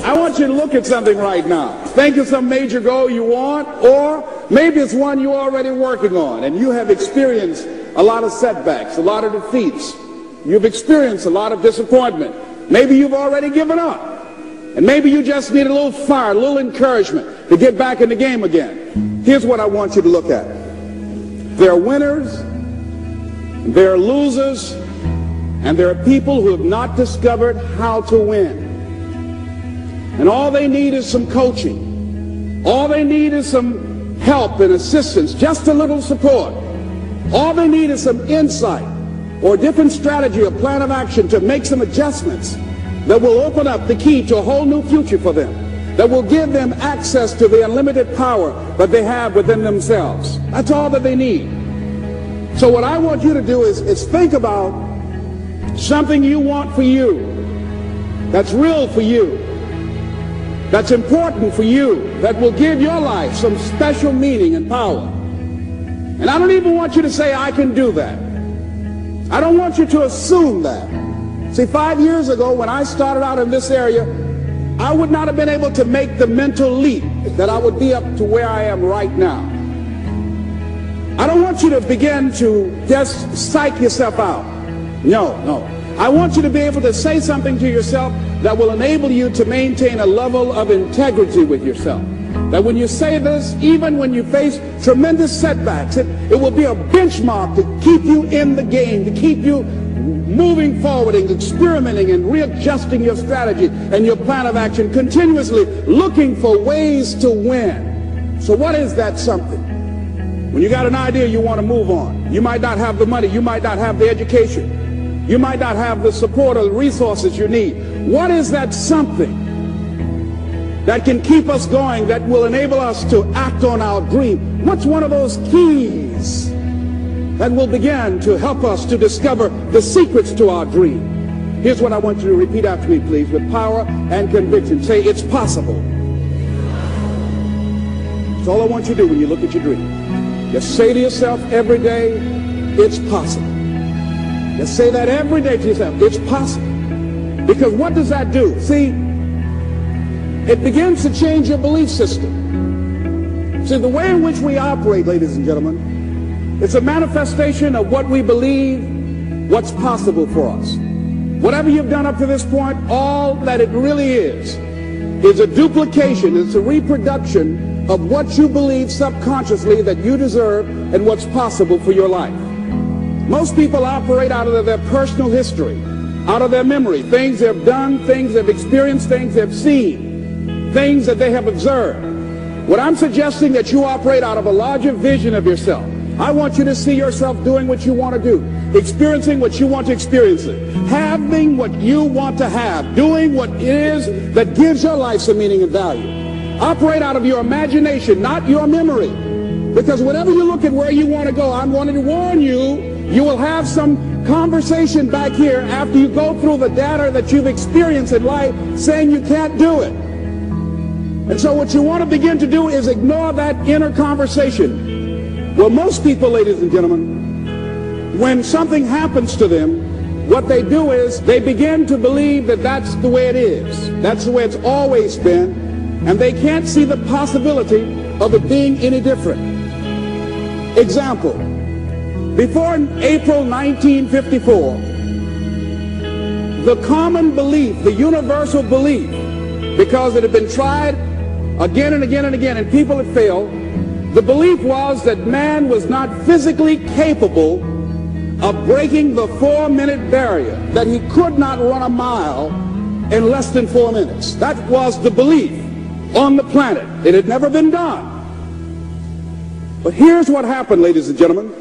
I want you to look at something right now. Think of some major goal you want, or maybe it's one you're already working on and you have experienced a lot of setbacks, a lot of defeats. You've experienced a lot of disappointment. Maybe you've already given up. And maybe you just need a little fire, a little encouragement to get back in the game again. Here's what I want you to look at. There are winners, there are losers, and there are people who have not discovered how to win. And all they need is some coaching. All they need is some help and assistance, just a little support. All they need is some insight or a different strategy or plan of action to make some adjustments that will open up the key to a whole new future for them, that will give them access to the unlimited power that they have within themselves. That's all that they need. So what I want you to do is think about something you want for you, that's real for you, that's important for you, that will give your life some special meaning and power. And I don't even want you to say, I can do that. I don't want you to assume that. See, 5 years ago when I started out in this area, I would not have been able to make the mental leap that I would be up to where I am right now. I don't want you to begin to just psych yourself out. No. I want you to be able to say something to yourself that will enable you to maintain a level of integrity with yourself. That when you say this, even when you face tremendous setbacks, it will be a benchmark to keep you in the game, to keep you moving forward and experimenting and readjusting your strategy and your plan of action, continuously looking for ways to win. So what is that something? When you got an idea you want to move on, you might not have the money, you might not have the education, you might not have the support or the resources you need. What is that something that can keep us going, that will enable us to act on our dream? What's one of those keys that will begin to help us to discover the secrets to our dream? Here's what I want you to repeat after me, please, with power and conviction. Say, it's possible. That's all I want you to do when you look at your dream. Just say to yourself every day, it's possible. Just say that every day to yourself, it's possible. Because what does that do? See, it begins to change your belief system. See, the way in which we operate, ladies and gentlemen, it's a manifestation of what we believe, what's possible for us. Whatever you've done up to this point, all that it really is a duplication, it's a reproduction of what you believe subconsciously that you deserve and what's possible for your life. Most people operate out of their personal history, out of their memory, things they've done, things they've experienced, things they've seen, things that they have observed. What I'm suggesting that you operate out of a larger vision of yourself. I want you to see yourself doing what you want to do, experiencing what you want to experience, having what you want to have, doing what it is that gives your life some meaning and value. Operate out of your imagination, not your memory. Because whenever you look at where you want to go, I'm wanting to warn you, you will have some conversation back here after you go through the data that you've experienced in life saying you can't do it. And so what you want to begin to do is ignore that inner conversation. Well, most people, ladies and gentlemen, when something happens to them, what they do is they begin to believe that that's the way it is. That's the way it's always been. And they can't see the possibility of it being any different. Example, before April 1954, the common belief, the universal belief, because it had been tried again and again and again and people had failed, the belief was that man was not physically capable of breaking the 4-minute barrier, that he could not run a mile in less than 4 minutes. That was the belief on the planet. It had never been done. But here's what happened, ladies and gentlemen.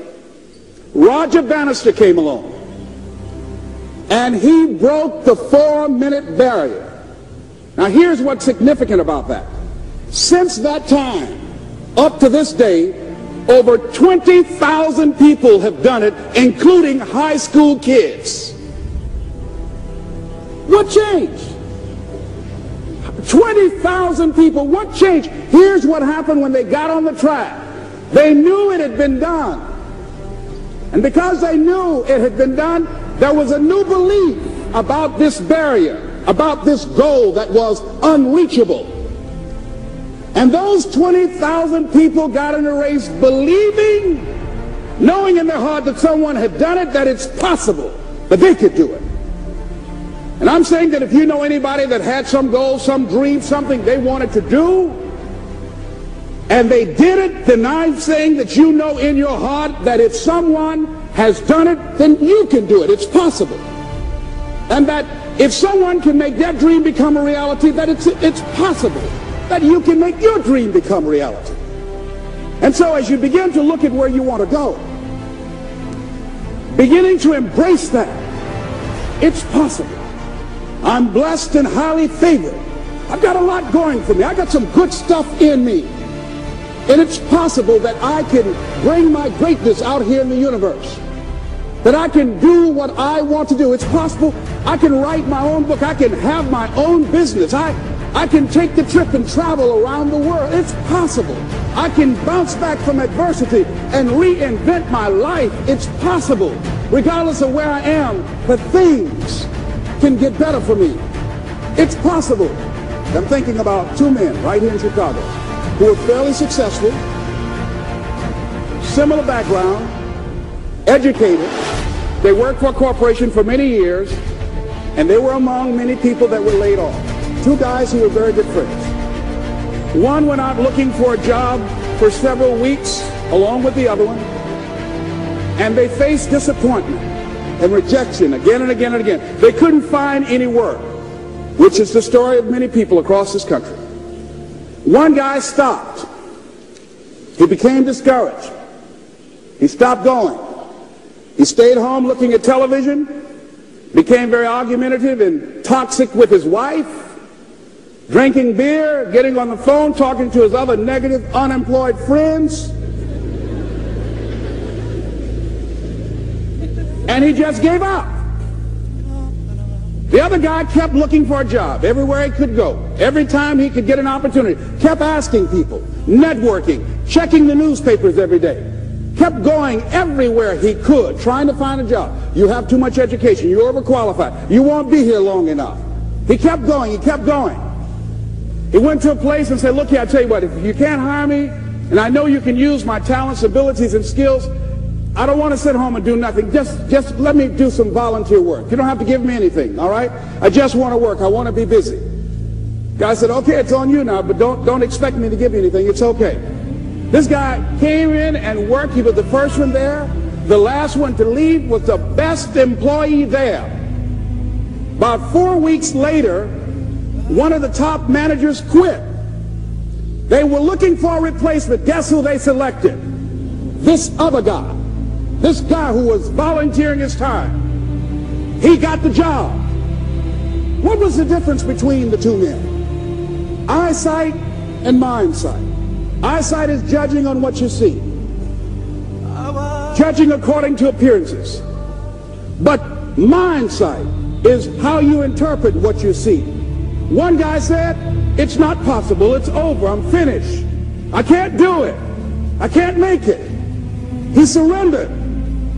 Roger Bannister came along, and he broke the 4-minute barrier. Now here's what's significant about that. Since that time, up to this day, over 20,000 people have done it, including high school kids. What changed? 20,000 people, what changed? Here's what happened when they got on the track. They knew it had been done. And because they knew it had been done, there was a new belief about this barrier. about this goal that was unreachable. And those 20,000 people got in a race believing, knowing in their heart that someone had done it, that it's possible, that they could do it. And I'm saying that if you know anybody that had some goal, some dream, something they wanted to do, and they did it, then I'm saying that you know in your heart that if someone has done it, then you can do it. It's possible. And that if someone can make their dream become a reality, that it's possible that you can make your dream become reality. And so as you begin to look at where you want to go, beginning to embrace that, it's possible. I'm blessed and highly favored. I've got a lot going for me. I got some good stuff in me. And it's possible that I can bring my greatness out here in the universe. That I can do what I want to do. It's possible I can write my own book. I can have my own business. I can take the trip and travel around the world. It's possible. I can bounce back from adversity and reinvent my life. It's possible. Regardless of where I am, that things can get better for me. It's possible. I'm thinking about two men right here in Chicago who are fairly successful, similar background, educated. They worked for a corporation for many years, and they were among many people that were laid off. Two guys who were very good friends. One went out looking for a job for several weeks along with the other one, and they faced disappointment and rejection again and again and again. They couldn't find any work, which is the story of many people across this country. One guy stopped. He became discouraged. He stopped going. He stayed home looking at television, became very argumentative and toxic with his wife, drinking beer, getting on the phone, talking to his other negative, unemployed friends. And he just gave up. The other guy kept looking for a job everywhere he could go. Every time he could get an opportunity, kept asking people, networking, checking the newspapers every day. Kept going everywhere he could, trying to find a job. You have too much education. You're overqualified. You won't be here long enough. He kept going. He kept going. He went to a place and said, look here, I tell you what, if you can't hire me, and I know you can use my talents, abilities, and skills, I don't want to sit home and do nothing. Just let me do some volunteer work. You don't have to give me anything, all right? I just want to work. I want to be busy. Guy said, okay, it's on you now, but don't expect me to give you anything. It's okay. This guy came in and worked. He was the first one there. The last one to leave was the best employee there. About 4 weeks later, one of the top managers quit. They were looking for a replacement. Guess who they selected? This other guy. This guy who was volunteering his time. He got the job. What was the difference between the two men? Eyesight and mindsight. Eyesight is judging on what you see. Judging according to appearances. But mindsight is how you interpret what you see. One guy said, it's not possible, it's over, I'm finished. I can't do it. I can't make it. He surrendered.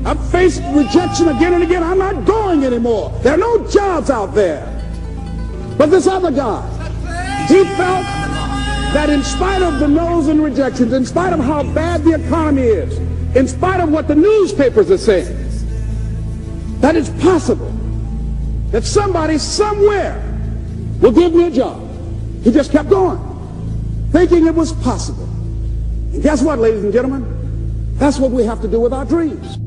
I've faced rejection again and again. I'm not going anymore. There are no jobs out there. But this other guy, he felt that in spite of the no's and rejections, in spite of how bad the economy is, in spite of what the newspapers are saying, that it's possible that somebody somewhere will give me a job. He just kept going, thinking it was possible. And guess what, ladies and gentlemen? That's what we have to do with our dreams.